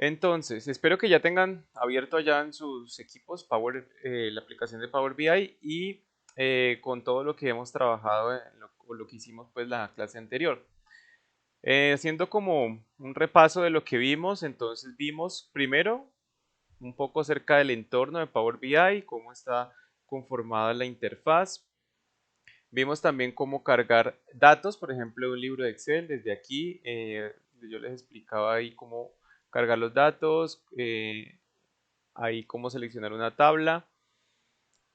Entonces, espero que ya tengan abierto allá en sus equipos la aplicación de Power BI y con todo lo que hemos trabajado o lo que hicimos pues la clase anterior. Haciendo como un repaso de lo que vimos, entonces vimos primero un poco acerca del entorno de Power BI, cómo está conformada la interfaz. Vimos también cómo cargar datos, por ejemplo, de un libro de Excel. Desde aquí yo les explicaba ahí cómo cargar los datos, ahí cómo seleccionar una tabla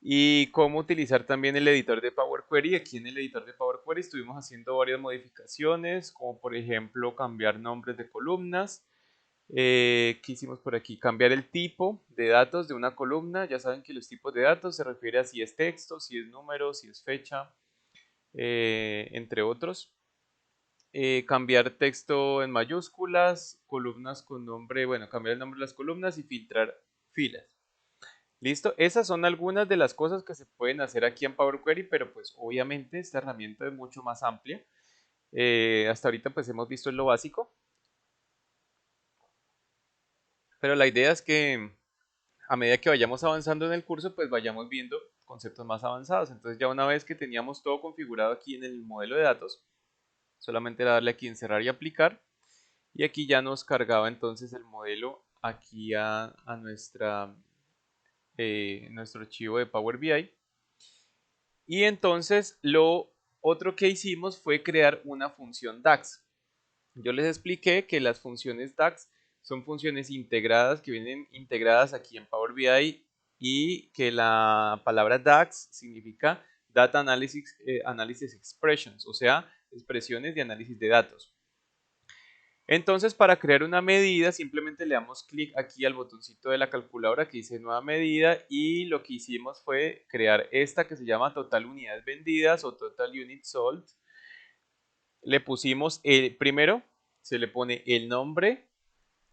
y cómo utilizar también el editor de Power Query. Aquí en el editor de Power Query estuvimos haciendo varias modificaciones, como por ejemplo cambiar nombres de columnas. ¿Qué hicimos por aquí? Cambiar el tipo de datos de una columna. Ya saben que los tipos de datos se refiere a si es texto, si es número, si es fecha, entre otros. Cambiar texto en mayúsculas, columnas con nombre, bueno, cambiar el nombre de las columnas y filtrar filas. ¿Listo? Esas son algunas de las cosas que se pueden hacer aquí en Power Query, pero pues obviamente esta herramienta es mucho más amplia. Hasta ahorita pues hemos visto lo básico, pero la idea es que a medida que vayamos avanzando en el curso, pues vayamos viendo conceptos más avanzados. Entonces ya una vez que teníamos todo configurado aquí en el modelo de datos, solamente era darle aquí en cerrar y aplicar. Y aquí ya nos cargaba entonces el modelo aquí a nuestro archivo de Power BI. Y entonces lo otro que hicimos fue crear una función DAX. Yo les expliqué que las funciones DAX son funciones integradas que vienen integradas aquí en Power BI y que la palabra DAX significa Data Analysis Expressions, o sea, expresiones de análisis de datos. Entonces, para crear una medida, simplemente le damos clic aquí al botoncito de la calculadora que dice nueva medida y lo que hicimos fue crear esta que se llama total unidades vendidas o total units sold. Le pusimos primero, se le pone el nombre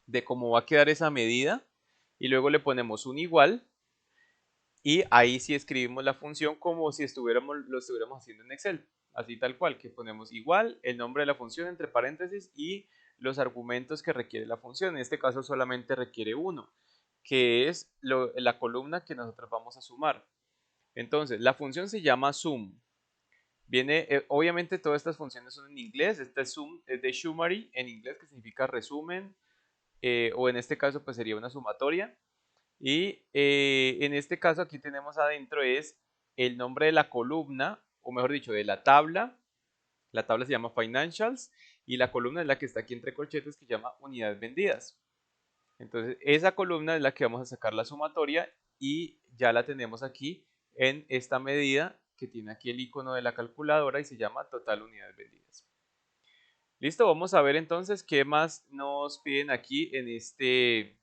de cómo va a quedar esa medida y luego le ponemos un igual y ahí sí escribimos la función como si lo estuviéramos haciendo en Excel, así tal cual, que ponemos igual el nombre de la función entre paréntesis y los argumentos que requiere la función. En este caso solamente requiere uno, que es la columna que nosotros vamos a sumar. Entonces, la función se llama sum. Viene, obviamente todas estas funciones son en inglés. Esta es sum, es de summary en inglés, que significa resumen, o en este caso pues sería una sumatoria. Y en este caso aquí tenemos adentro es el nombre de la columna, o mejor dicho, de la tabla. La tabla se llama Financials y la columna es la que está aquí entre corchetes que se llama Unidades Vendidas. Entonces esa columna es la que vamos a sacar la sumatoria y ya la tenemos aquí en esta medida que tiene aquí el icono de la calculadora y se llama Total Unidades Vendidas. Listo, vamos a ver entonces qué más nos piden aquí en este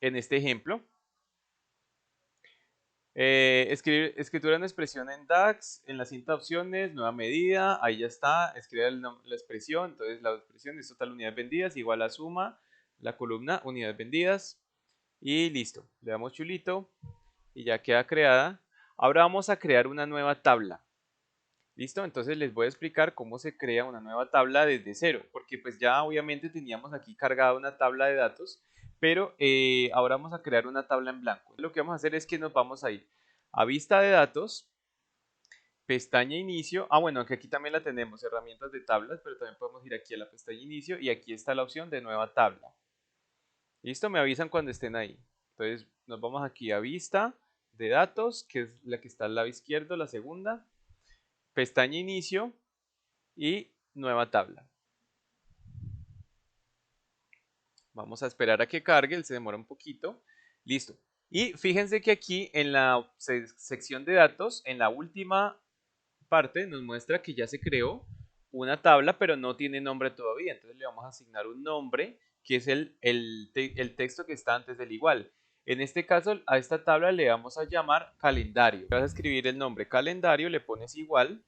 ejemplo. Escritura en expresión en DAX, en la cinta de opciones, nueva medida, ahí ya está, escribe la expresión, entonces la expresión es total unidades vendidas igual a suma, la columna unidades vendidas y listo, le damos chulito y ya queda creada. Ahora vamos a crear una nueva tabla, ¿listo? Entonces les voy a explicar cómo se crea una nueva tabla desde cero, porque pues ya obviamente teníamos aquí cargada una tabla de datos, pero ahora vamos a crear una tabla en blanco. Lo que vamos a hacer es que nos vamos a ir a vista de datos, pestaña inicio, bueno, que aquí también la tenemos, herramientas de tablas, pero también podemos ir aquí a la pestaña inicio y aquí está la opción de nueva tabla. ¿Listo? Me avisan cuando estén ahí. Entonces nos vamos aquí a vista de datos, que es la que está al lado izquierdo, la segunda, pestaña inicio y nueva tabla. Vamos a esperar a que cargue, él se demora un poquito. Listo. Y fíjense que aquí en la sección de datos, en la última parte, nos muestra que ya se creó una tabla, pero no tiene nombre todavía. Entonces le vamos a asignar un nombre, que es el texto que está antes del igual. En este caso, a esta tabla le vamos a llamar calendario. Vas a escribir el nombre calendario, le pones igual.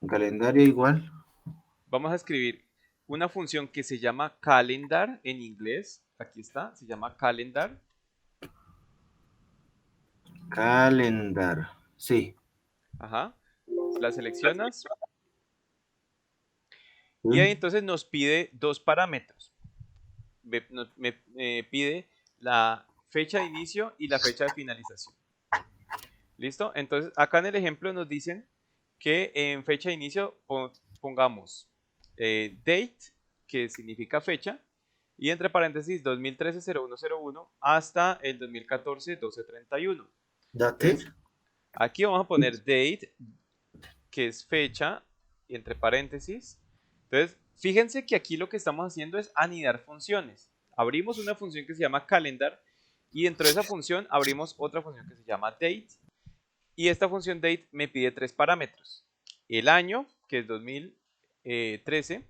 Calendario igual. Vamos a escribir una función que se llama calendar en inglés. Aquí está, se llama calendar. Calendar. Sí. Ajá. La seleccionas Y ahí entonces nos pide dos parámetros. Me pide la fecha de inicio y la fecha de finalización. ¿Listo? Entonces acá en el ejemplo nos dicen que en fecha de inicio pongamos date, que significa fecha, y entre paréntesis 2013-0101 hasta el 2014-1231. That's it. Entonces, aquí vamos a poner date, que es fecha, y entre paréntesis. Entonces, fíjense que aquí lo que estamos haciendo es anidar funciones. Abrimos una función que se llama calendar y dentro de esa función abrimos otra función que se llama date. Y esta función date me pide tres parámetros. El año, que es 2013,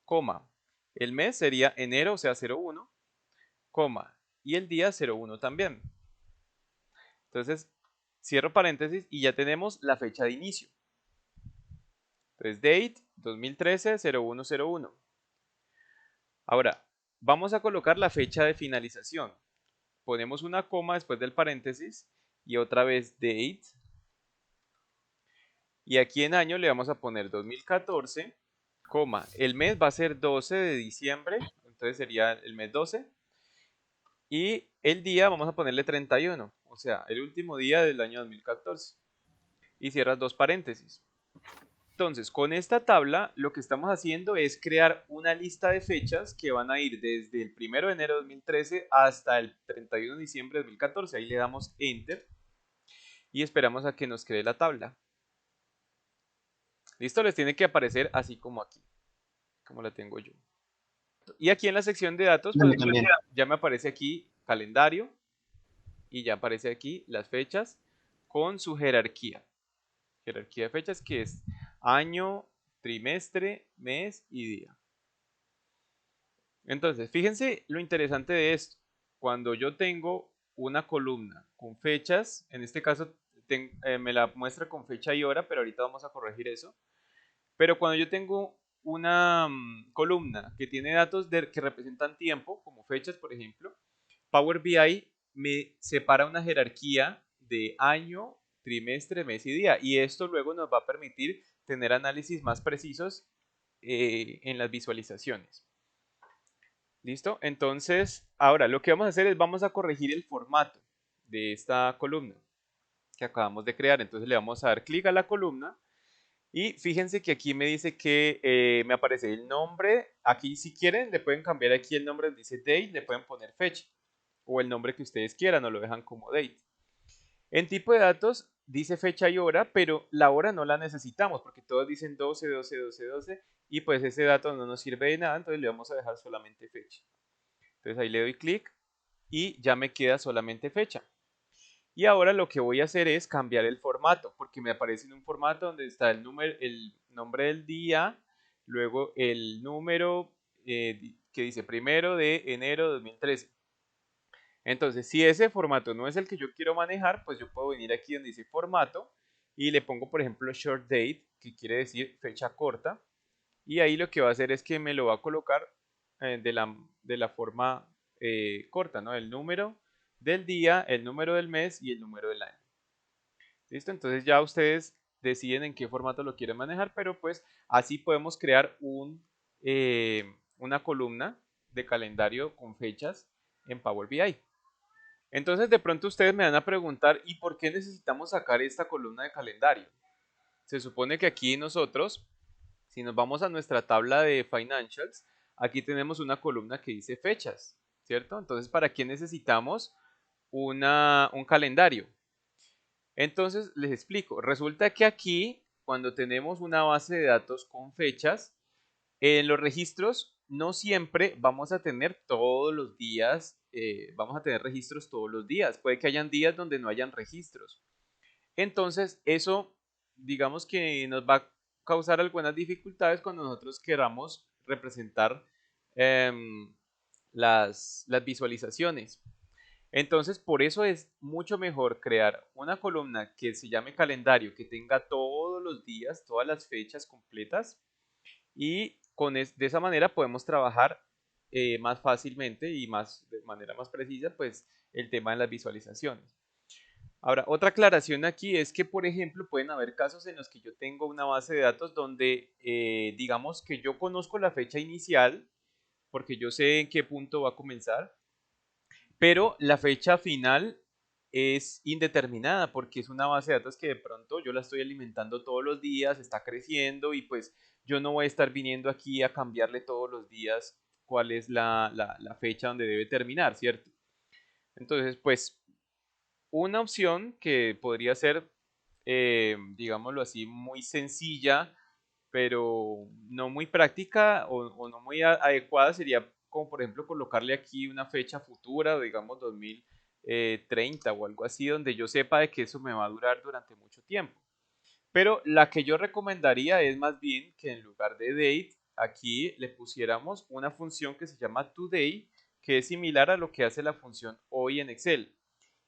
coma. El mes sería enero, o sea 01, coma. Y el día 01 también. Entonces, cierro paréntesis y ya tenemos la fecha de inicio. Entonces, date 2013-0101. Ahora, vamos a colocar la fecha de finalización. Ponemos una coma después del paréntesis y otra vez date. Y aquí en año le vamos a poner 2014, coma. El mes va a ser 12 de diciembre, entonces sería el mes 12. Y el día vamos a ponerle 31, o sea, el último día del año 2014. Y cierras dos paréntesis. Entonces, con esta tabla lo que estamos haciendo es crear una lista de fechas que van a ir desde el 1 de enero de 2013 hasta el 31 de diciembre de 2014. Ahí le damos Enter y esperamos a que nos cree la tabla. Listo, les tiene que aparecer así como aquí, como la tengo yo. Y aquí en la sección de datos, pues También. ya me aparece aquí calendario y ya aparece aquí las fechas con su jerarquía. Jerarquía de fechas que es año, trimestre, mes y día. Entonces, fíjense lo interesante de esto. Cuando yo tengo una columna con fechas, en este caso me la muestra con fecha y hora, pero ahorita vamos a corregir eso. Pero cuando yo tengo una columna que tiene datos que representan tiempo, como fechas, por ejemplo, Power BI me separa una jerarquía de año, trimestre, mes y día. Y esto luego nos va a permitir tener análisis más precisos en las visualizaciones. ¿Listo? Entonces, ahora lo que vamos a hacer es vamos a corregir el formato de esta columna que acabamos de crear. Entonces le vamos a dar clic a la columna y fíjense que aquí me dice que me aparece el nombre. Aquí si quieren le pueden cambiar aquí el nombre, dice date, le pueden poner fecha o el nombre que ustedes quieran o lo dejan como date. En tipo de datos dice fecha y hora, pero la hora no la necesitamos porque todos dicen 12, 12, 12, 12 y pues ese dato no nos sirve de nada, entonces le vamos a dejar solamente fecha. Entonces ahí le doy clic y ya me queda solamente fecha. Y ahora lo que voy a hacer es cambiar el formato, porque me aparece en un formato donde está el nombre del día, luego el número que dice 1 de enero de 2013. Entonces, si ese formato no es el que yo quiero manejar, pues yo puedo venir aquí donde dice formato y le pongo, por ejemplo, short date, que quiere decir fecha corta. Y ahí lo que va a hacer es que me lo va a colocar de la forma corta, ¿no? El número del día, el número del mes y el número del año. ¿Listo? Entonces ya ustedes deciden en qué formato lo quieren manejar, pero pues así podemos crear una columna de calendario con fechas en Power BI. Entonces de pronto ustedes me van a preguntar, ¿y por qué necesitamos sacar esta columna de calendario? Se supone que aquí nosotros, si nos vamos a nuestra tabla de financials, aquí tenemos una columna que dice fechas, ¿cierto? Entonces, ¿para qué necesitamos un calendario? Entonces, les explico. Resulta que aquí, cuando tenemos una base de datos con fechas, en los registros no siempre vamos a tener todos los días, vamos a tener registros todos los días. Puede que hayan días donde no hayan registros. Entonces, eso, digamos que nos va a causar algunas dificultades cuando nosotros queramos representar em, las visualizaciones. Entonces, por eso es mucho mejor crear una columna que se llame calendario, que tenga todos los días, todas las fechas completas y de esa manera podemos trabajar más fácilmente y de manera más precisa, pues el tema de las visualizaciones. Ahora, otra aclaración aquí es que, por ejemplo, pueden haber casos en los que yo tengo una base de datos donde, digamos que yo conozco la fecha inicial, porque yo sé en qué punto va a comenzar, pero la fecha final es indeterminada porque es una base de datos que de pronto yo la estoy alimentando todos los días, está creciendo y pues yo no voy a estar viniendo aquí a cambiarle todos los días cuál es la fecha donde debe terminar, ¿cierto? Entonces, pues una opción que podría ser, digámoslo así, muy sencilla, pero no muy práctica o no muy adecuada sería como por ejemplo colocarle aquí una fecha futura, digamos 2030 o algo así, donde yo sepa de que eso me va a durar durante mucho tiempo. Pero la que yo recomendaría es más bien que en lugar de date, aquí le pusiéramos una función que se llama today, que es similar a lo que hace la función hoy en Excel.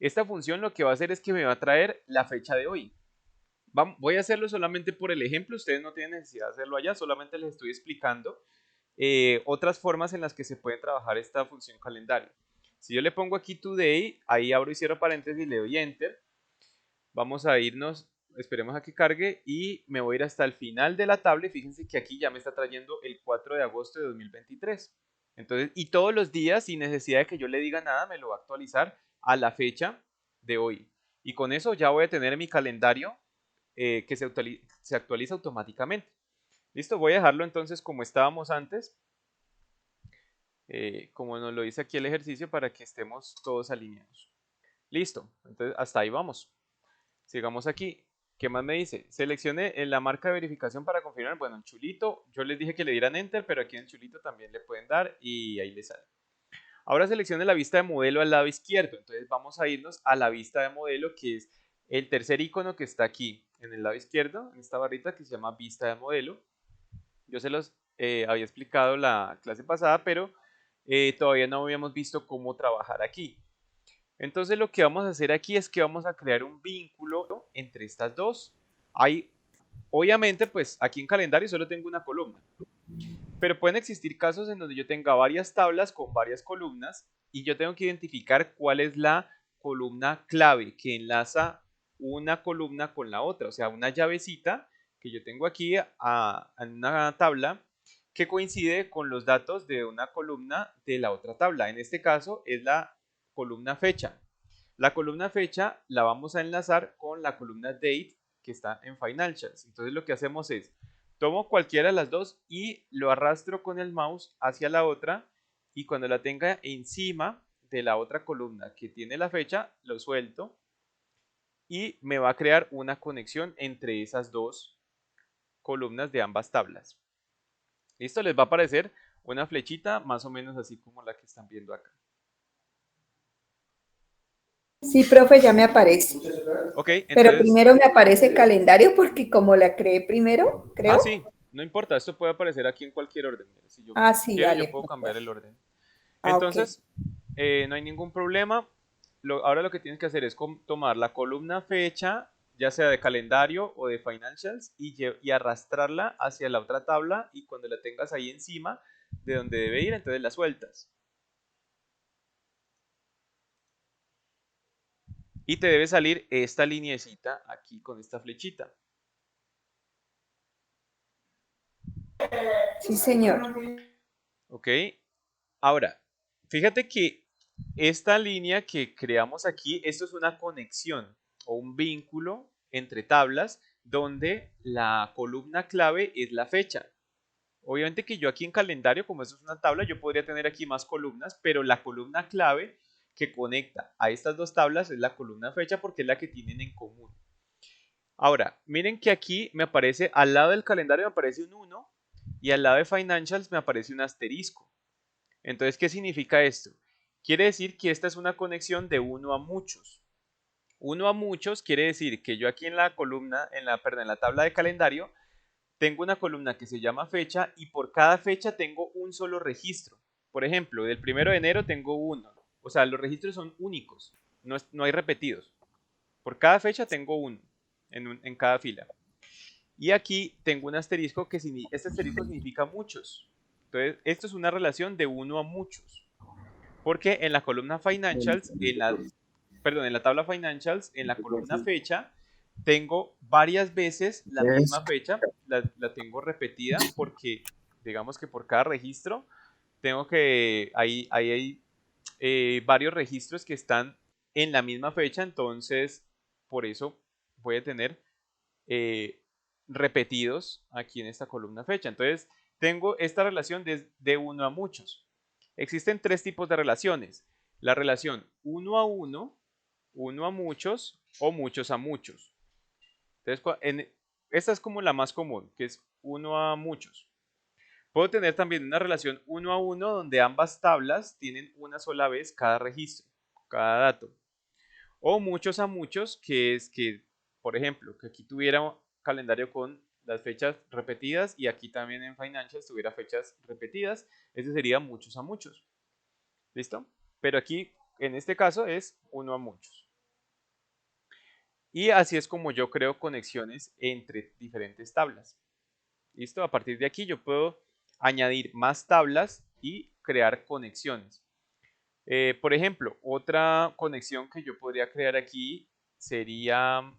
Esta función lo que va a hacer es que me va a traer la fecha de hoy. Voy a hacerlo solamente por el ejemplo, ustedes no tienen necesidad de hacerlo allá, solamente les estoy explicando otras formas en las que se puede trabajar esta función calendario. Si yo le pongo aquí today, ahí abro y cierro paréntesis, le doy enter, vamos a irnos, esperemos a que cargue y me voy a ir hasta el final de la tabla y fíjense que aquí ya me está trayendo el 4 de agosto de 2023. Entonces, y todos los días, sin necesidad de que yo le diga nada, me lo va a actualizar a la fecha de hoy. Y con eso ya voy a tener mi calendario que se actualiza automáticamente. Listo, voy a dejarlo entonces como estábamos antes, como nos lo dice aquí el ejercicio, para que estemos todos alineados. Listo, entonces hasta ahí vamos. Sigamos aquí. ¿Qué más me dice? Seleccione en la marca de verificación para confirmar. Bueno, en Chulito, yo les dije que le dieran Enter, pero aquí en Chulito también le pueden dar y ahí le sale. Ahora seleccione la vista de modelo al lado izquierdo. Entonces vamos a irnos a la vista de modelo, que es el tercer icono que está aquí en el lado izquierdo, en esta barrita que se llama vista de modelo. Yo se los había explicado la clase pasada, pero todavía no habíamos visto cómo trabajar aquí. Entonces lo que vamos a hacer aquí es que vamos a crear un vínculo entre estas dos. Hay, obviamente, pues aquí en calendario solo tengo una columna, pero pueden existir casos en donde yo tenga varias tablas con varias columnas y yo tengo que identificar cuál es la columna clave que enlaza una columna con la otra, o sea, una llavecita que yo tengo aquí en una tabla que coincide con los datos de una columna de la otra tabla. En este caso es la columna fecha. La columna fecha la vamos a enlazar con la columna date que está en financials. Entonces lo que hacemos es, tomo cualquiera de las dos y lo arrastro con el mouse hacia la otra y cuando la tenga encima de la otra columna que tiene la fecha, lo suelto y me va a crear una conexión entre esas dos columnas de ambas tablas. Listo, les va a aparecer una flechita más o menos así como la que están viendo acá. Sí, profe, ya me aparece. Ok, Pero entonces, primero me aparece calendario porque como la creé primero, creo. sí, no importa, esto puede aparecer aquí en cualquier orden. Si yo Ah, sí, quiero, yo dale. puedo cambiar el orden. Ah, ok. Entonces, no hay ningún problema. Ahora lo que tienes que hacer es tomar la columna fecha, ya sea de calendario o de financials, y arrastrarla hacia la otra tabla y cuando la tengas ahí encima de donde debe ir, entonces la sueltas. Y te debe salir esta lineecita aquí con esta flechita. Sí, señor. ¿Ok? Ahora, fíjate que esta línea que creamos aquí, esto es una conexión o un vínculo entre tablas donde la columna clave es la fecha. Obviamente que yo aquí en calendario, como esto es una tabla, yo podría tener aquí más columnas, pero la columna clave que conecta a estas dos tablas es la columna fecha porque es la que tienen en común. Ahora, miren que aquí me aparece, al lado del calendario me aparece un 1 y al lado de financials me aparece un asterisco. Entonces, ¿qué significa esto? Quiere decir que esta es una conexión de uno a muchos. Uno a muchos quiere decir que yo aquí en la columna, perdón, en la tabla de calendario, tengo una columna que se llama fecha y por cada fecha tengo un solo registro. Por ejemplo, del 1 de enero tengo uno. O sea, los registros son únicos, no hay repetidos. Por cada fecha tengo uno en cada fila. Y aquí tengo un asterisco este asterisco significa muchos. Entonces, esto es una relación de uno a muchos. Porque en la columna financials, perdón, en la tabla financials, en la columna fecha, tengo varias veces la misma fecha, la tengo repetida porque, digamos que por cada registro, tengo que, ahí hay varios registros que están en la misma fecha, entonces por eso voy a tener eh, repetidos aquí en esta columna fecha. Entonces tengo esta relación de uno a muchos. Existen tres tipos de relaciones. La relación uno a uno a muchos o muchos a muchos. Entonces, esta es como la más común, que es uno a muchos. Puedo tener también una relación uno a uno donde ambas tablas tienen una sola vez cada registro, cada dato. O muchos a muchos, que es que, por ejemplo, que aquí tuviera un calendario con las fechas repetidas y aquí también en Financials tuviera fechas repetidas. Ese sería muchos a muchos. ¿Listo? Pero aquí, en este caso, es uno a muchos. Y así es como yo creo conexiones entre diferentes tablas. ¿Listo? A partir de aquí yo puedo añadir más tablas y crear conexiones. Por ejemplo, otra conexión que yo podría crear aquí sería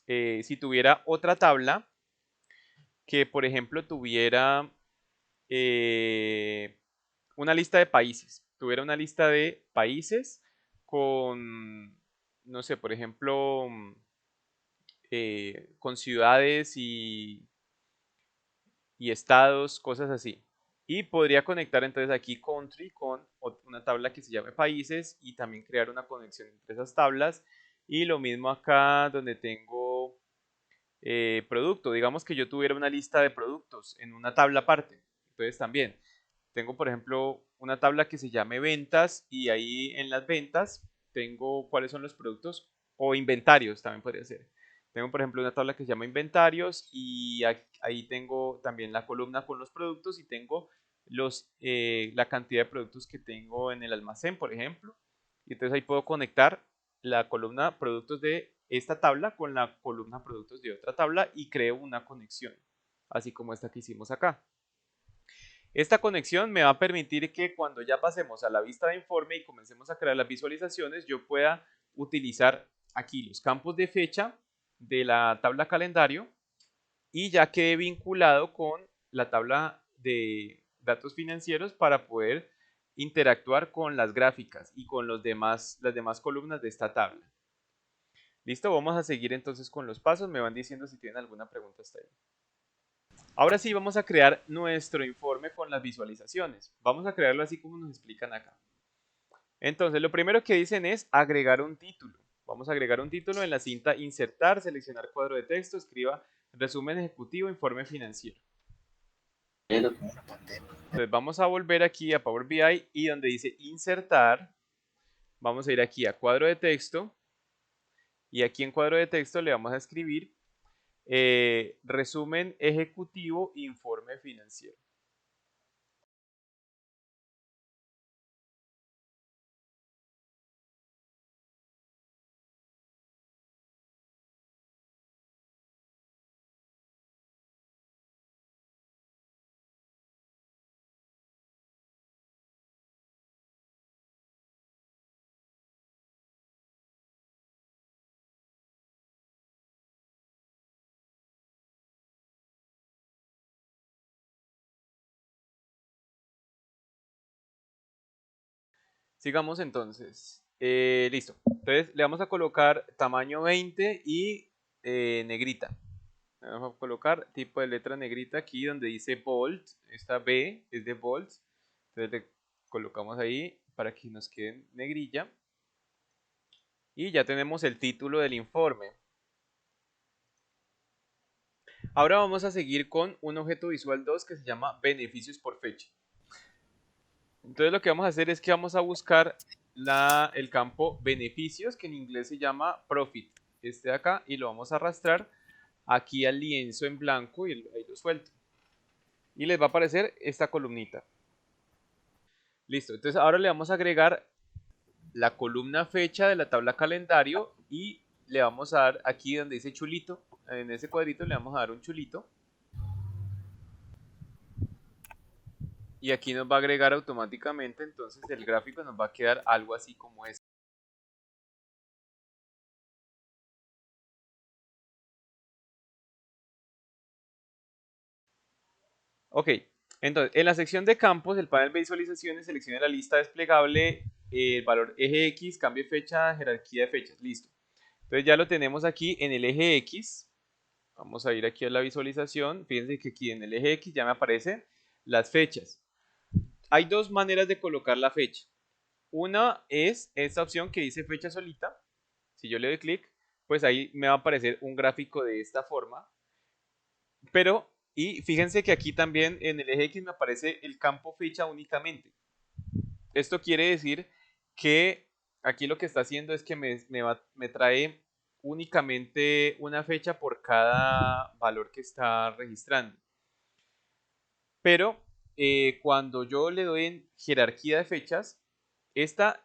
si tuviera otra tabla que, por ejemplo, tuviera una lista de países. Tuviera una lista de países con, no sé, por ejemplo, con ciudades y estados, cosas así. Y podría conectar entonces aquí country con una tabla que se llame países y también crear una conexión entre esas tablas. Y lo mismo acá donde tengo producto. Digamos que yo tuviera una lista de productos en una tabla aparte. Entonces también tengo, por ejemplo, una tabla que se llame ventas y ahí en las ventas tengo cuáles son los productos o inventarios también podría ser. Tengo, por ejemplo, una tabla que se llama inventarios y ahí tengo también la columna con los productos y tengo la cantidad de productos que tengo en el almacén, por ejemplo. Y entonces ahí puedo conectar la columna productos de esta tabla con la columna productos de otra tabla y creo una conexión, así como esta que hicimos acá. Esta conexión me va a permitir que cuando ya pasemos a la vista de informe y comencemos a crear las visualizaciones, yo pueda utilizar aquí los campos de fecha de la tabla calendario y ya quede vinculado con la tabla de datos financieros para poder interactuar con las gráficas y con las demás columnas de esta tabla. Listo, vamos a seguir entonces con los pasos. Me van diciendo si tienen alguna pregunta hasta ahí. Ahora sí vamos a crear nuestro informe con las visualizaciones. Vamos a crearlo así como nos explican acá. Entonces, lo primero que dicen es agregar un título. Vamos a agregar un título en la cinta insertar, seleccionar cuadro de texto, escriba resumen ejecutivo, informe financiero. Entonces vamos a volver aquí a Power BI y donde dice insertar, vamos a ir aquí a cuadro de texto y aquí en cuadro de texto le vamos a escribir resumen ejecutivo, informe financiero. Sigamos entonces. Listo. Entonces le vamos a colocar tamaño 20 y negrita. Le vamos a colocar tipo de letra negrita aquí donde dice bold. Esta B es de bold. Entonces le colocamos ahí para que nos quede negrilla. Y ya tenemos el título del informe. Ahora vamos a seguir con un objeto visual 2 que se llama beneficios por fecha. Entonces lo que vamos a hacer es que vamos a buscar el campo beneficios, que en inglés se llama profit, este de acá, y lo vamos a arrastrar aquí al lienzo en blanco y ahí lo suelto. Y les va a aparecer esta columnita. Listo, entonces ahora le vamos a agregar la columna fecha de la tabla calendario y le vamos a dar aquí donde dice chulito, en ese cuadrito le vamos a dar un chulito. Y aquí nos va a agregar automáticamente, entonces el gráfico nos va a quedar algo así como este. Ok, entonces en la sección de campos, el panel de visualizaciones, seleccione la lista desplegable, el valor eje X, cambio de fecha, jerarquía de fechas, listo. Entonces ya lo tenemos aquí en el eje X. Vamos a ir aquí a la visualización. Fíjense que aquí en el eje X ya me aparecen las fechas. Hay dos maneras de colocar la fecha. Una es esta opción que dice fecha solita. Si yo le doy clic, pues ahí me va a aparecer un gráfico de esta forma. Pero, y fíjense que aquí también en el eje X me aparece el campo fecha únicamente. Esto quiere decir que aquí lo que está haciendo es que me trae únicamente una fecha por cada valor que está registrando. Pero cuando yo le doy en jerarquía de fechas, esta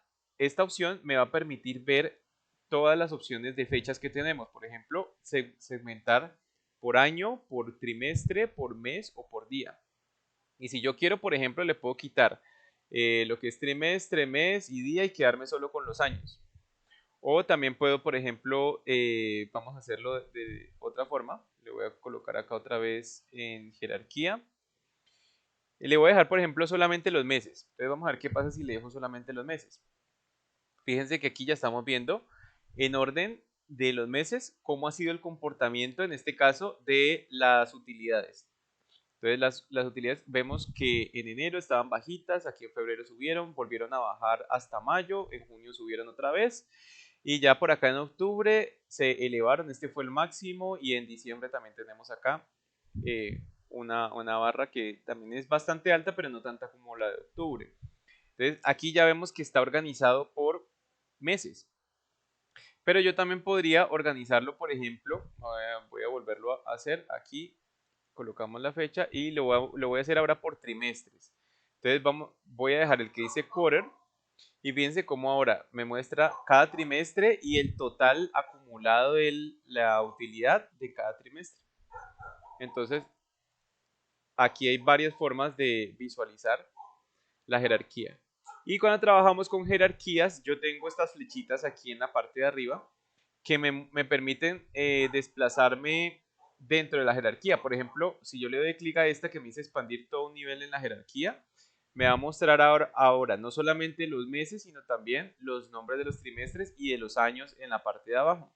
opción me va a permitir ver todas las opciones de fechas que tenemos. Por ejemplo, segmentar por año, por trimestre, por mes o por día. Y si yo quiero, por ejemplo, le puedo quitar lo que es trimestre, mes y día y quedarme solo con los años. O también puedo, por ejemplo, vamos a hacerlo de otra forma. Le voy a colocar acá otra vez en jerarquía. Y le voy a dejar, por ejemplo, solamente los meses. Entonces vamos a ver qué pasa si le dejo solamente los meses. Fíjense que aquí ya estamos viendo en orden de los meses cómo ha sido el comportamiento, en este caso, de las utilidades. Entonces las utilidades vemos que en enero estaban bajitas, aquí en febrero subieron, volvieron a bajar hasta mayo, en junio subieron otra vez y ya por acá en octubre se elevaron, este fue el máximo y en diciembre también tenemos acá una barra que también es bastante alta pero no tanta como la de octubre. Entonces aquí ya vemos que está organizado por meses. Pero yo también podría organizarlo, por ejemplo, voy a volverlo a hacer aquí, colocamos la fecha y lo voy a hacer ahora por trimestres. Entonces voy a dejar el que dice quarter y fíjense cómo ahora me muestra cada trimestre y el total acumulado de la utilidad de cada trimestre. Entonces aquí hay varias formas de visualizar la jerarquía. Y cuando trabajamos con jerarquías, yo tengo estas flechitas aquí en la parte de arriba que me permiten desplazarme dentro de la jerarquía. Por ejemplo, si yo le doy clic a esta que me dice expandir todo un nivel en la jerarquía, me va a mostrar ahora no solamente los meses, sino también los nombres de los trimestres y de los años en la parte de abajo.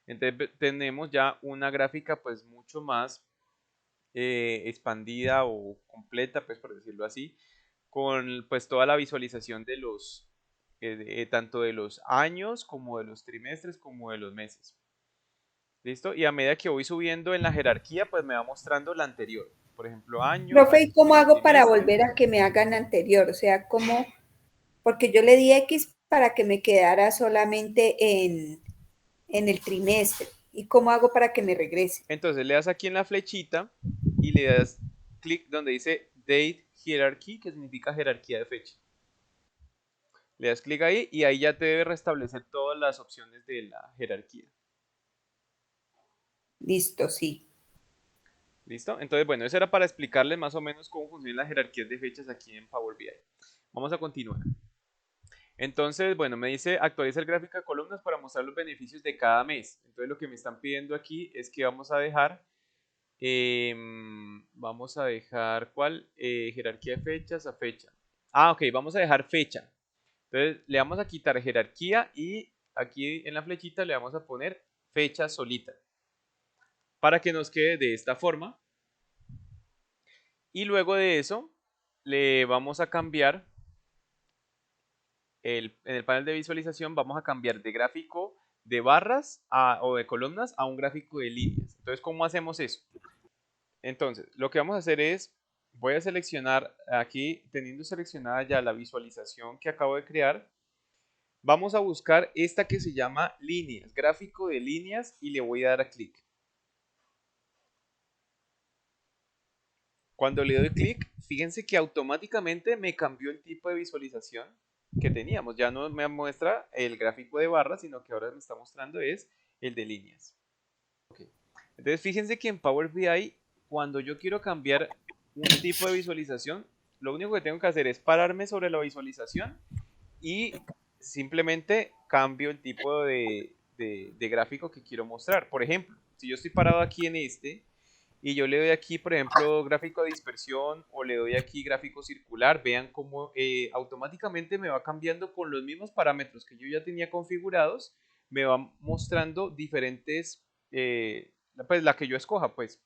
Entonces tenemos ya una gráfica pues mucho más expandida o completa, pues por decirlo así, con pues toda la visualización de los tanto de los años como de los trimestres como de los meses. ¿Listo? Y a medida que voy subiendo en la jerarquía, pues me va mostrando la anterior. Por ejemplo, año, Profe, ¿y cómo hago para trimestre. volver a que me hagan anterior? O sea, ¿cómo? Porque yo le di X para que me quedara solamente en el trimestre. ¿Y cómo hago para que me regrese? Entonces le das aquí en la flechita y le das clic donde dice Date Hierarchy, que significa jerarquía de fecha. Le das clic ahí y ahí ya te debe restablecer todas las opciones de la jerarquía. Listo, sí. ¿Listo? Entonces, bueno, eso era para explicarles más o menos cómo funcionan las jerarquías de fechas aquí en Power BI. Vamos a continuar. Entonces, bueno, me dice actualiza el gráfico de columnas para mostrar los beneficios de cada mes. Entonces, lo que me están pidiendo aquí es que vamos a dejar, ¿cuál? Jerarquía de fechas a fecha. Ah, ok, vamos a dejar fecha. Entonces, le vamos a quitar jerarquía y aquí en la flechita le vamos a poner fecha solita. Para que nos quede de esta forma. Y luego de eso, le vamos a cambiar en el panel de visualización vamos a cambiar de gráfico de barras o de columnas a un gráfico de líneas. Entonces, ¿cómo hacemos eso? Entonces, lo que vamos a hacer es, voy a seleccionar aquí, teniendo seleccionada ya la visualización que acabo de crear, vamos a buscar esta que se llama líneas, gráfico de líneas, y le voy a dar a clic. Cuando le doy clic, fíjense que automáticamente me cambió el tipo de visualización que teníamos. Ya no me muestra el gráfico de barras, sino que ahora me está mostrando es el de líneas. Okay. Entonces fíjense que en Power BI, cuando yo quiero cambiar un tipo de visualización, lo único que tengo que hacer es pararme sobre la visualización y simplemente cambio el tipo de gráfico que quiero mostrar. Por ejemplo, si yo estoy parado aquí en este y yo le doy aquí, por ejemplo, gráfico de dispersión o le doy aquí gráfico circular, vean cómo automáticamente me va cambiando con los mismos parámetros que yo ya tenía configurados, me va mostrando diferentes, pues la que yo escoja, pues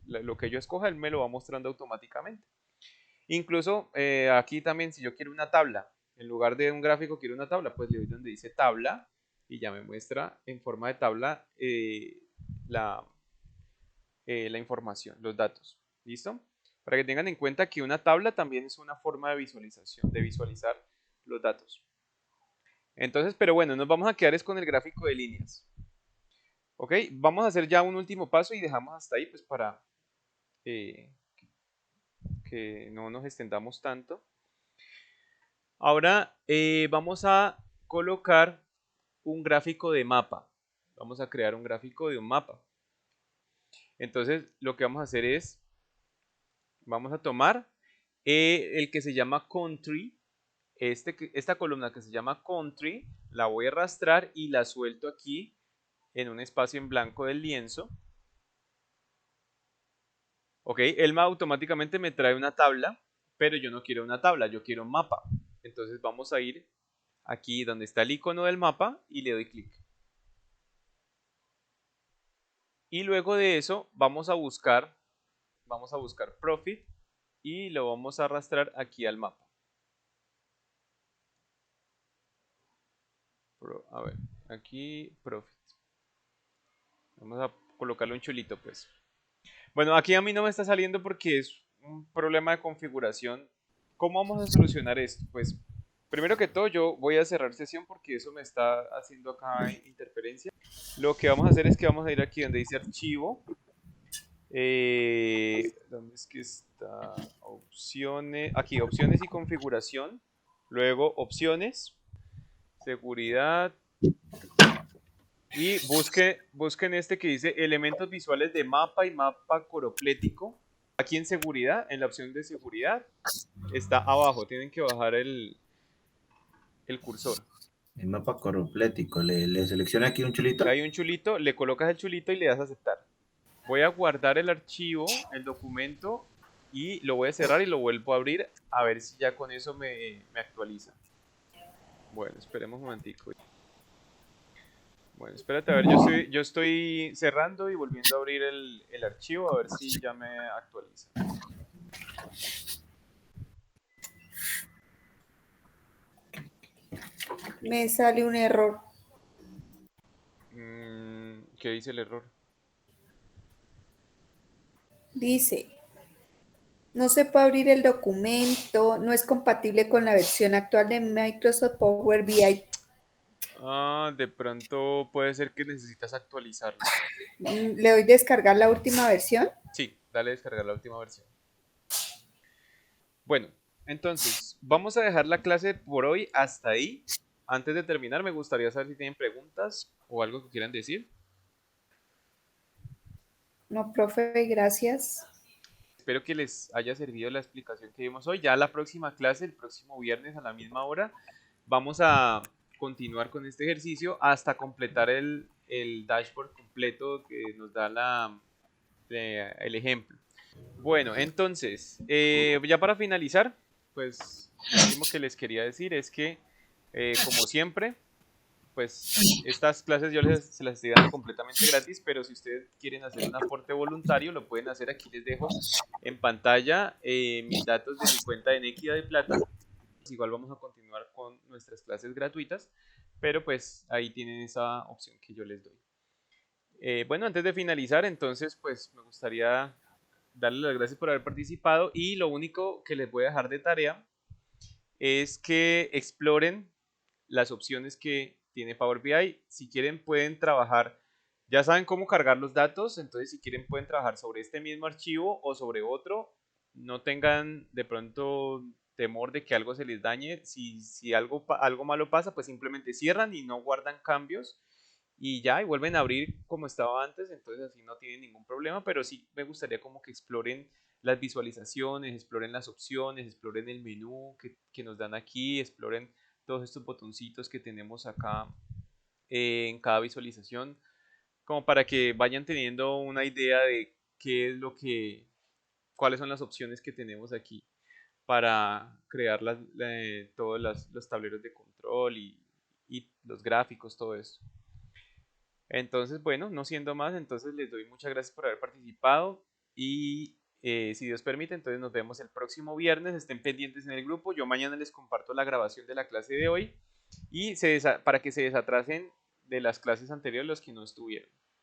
lo que yo escoja, él me lo va mostrando automáticamente. Incluso aquí también, si yo quiero una tabla, en lugar de un gráfico quiero una tabla, pues le doy donde dice tabla y ya me muestra en forma de tabla la, la información, los datos. ¿Listo? Para que tengan en cuenta que una tabla también es una forma de visualización, de visualizar los datos. Entonces, pero bueno, nos vamos a quedar es con el gráfico de líneas. Ok, vamos a hacer ya un último paso y dejamos hasta ahí, pues para eh, que no nos extendamos tanto. Ahora vamos a colocar un gráfico de mapa. Vamos a crear un gráfico de un mapa. Entonces, lo que vamos a hacer es, vamos a tomar el que se llama country, esta columna que se llama country, la voy a arrastrar y la suelto aquí en un espacio en blanco del lienzo. Ok, él automáticamente me trae una tabla, pero yo no quiero una tabla, yo quiero un mapa. Entonces vamos a ir aquí donde está el icono del mapa y le doy clic. Y luego de eso vamos a buscar profit y lo vamos a arrastrar aquí al mapa. A ver, aquí profit. Vamos a colocarle un chulito pues. Bueno, aquí a mí no me está saliendo porque es un problema de configuración. ¿Cómo vamos a solucionar esto? Pues primero que todo yo voy a cerrar sesión porque eso me está haciendo acá interferencia. Lo que vamos a hacer es que vamos a ir aquí donde dice archivo. ¿Dónde es que está? Opciones. Aquí, opciones y configuración. Luego opciones, seguridad. Y busquen este que dice elementos visuales de mapa y mapa coroplético. Aquí en seguridad, en la opción de seguridad, está abajo. Tienen que bajar el cursor. El mapa coroplético. Le selecciona aquí un chulito. Hay un chulito, le colocas el chulito y le das a aceptar. Voy a guardar el archivo, el documento, y lo voy a cerrar y lo vuelvo a abrir a ver si ya con eso me actualiza. Bueno, esperemos un momentico. Bueno, espérate, a ver, yo estoy cerrando y volviendo a abrir el archivo a ver si ya me actualiza. Me sale un error. ¿Qué dice el error? Dice, no se puede abrir el documento, no es compatible con la versión actual de Microsoft Power BI. Ah, de pronto puede ser que necesitas actualizarlo. ¿Le doy descargar la última versión? Sí, dale a descargar la última versión. Bueno, entonces, vamos a dejar la clase por hoy hasta ahí. Antes de terminar, me gustaría saber si tienen preguntas o algo que quieran decir. No, profe, gracias. Espero que les haya servido la explicación que vimos hoy. Ya la próxima clase, el próximo viernes a la misma hora, vamos a continuar con este ejercicio hasta completar el dashboard completo que nos da el ejemplo. Bueno, entonces, ya para finalizar, pues lo último que les quería decir es que, como siempre, pues estas clases yo se las estoy dando completamente gratis, pero si ustedes quieren hacer un aporte voluntario, lo pueden hacer. Aquí les dejo en pantalla mis datos de mi cuenta de Nequia de Plata. Igual vamos a continuar con nuestras clases gratuitas, pero pues ahí tienen esa opción que yo les doy. Bueno, antes de finalizar, entonces, pues me gustaría darles las gracias por haber participado y lo único que les voy a dejar de tarea es que exploren las opciones que tiene Power BI. Si quieren pueden trabajar, ya saben cómo cargar los datos, entonces si quieren pueden trabajar sobre este mismo archivo o sobre otro. No tengan de pronto temor de que algo se les dañe. Si algo malo pasa, pues simplemente cierran y no guardan cambios y ya, y vuelven a abrir como estaba antes, entonces así no tienen ningún problema, pero sí me gustaría como que exploren las visualizaciones, exploren las opciones, exploren el menú que nos dan aquí, exploren todos estos botoncitos que tenemos acá en cada visualización, como para que vayan teniendo una idea de qué es cuáles son las opciones que tenemos aquí para crear todos los tableros de control y los gráficos, todo eso. Entonces, bueno, no siendo más, entonces les doy muchas gracias por haber participado y si Dios permite, entonces nos vemos el próximo viernes. Estén pendientes en el grupo. Yo mañana les comparto la grabación de la clase de hoy y para que se desatrasen de las clases anteriores los que no estuvieron.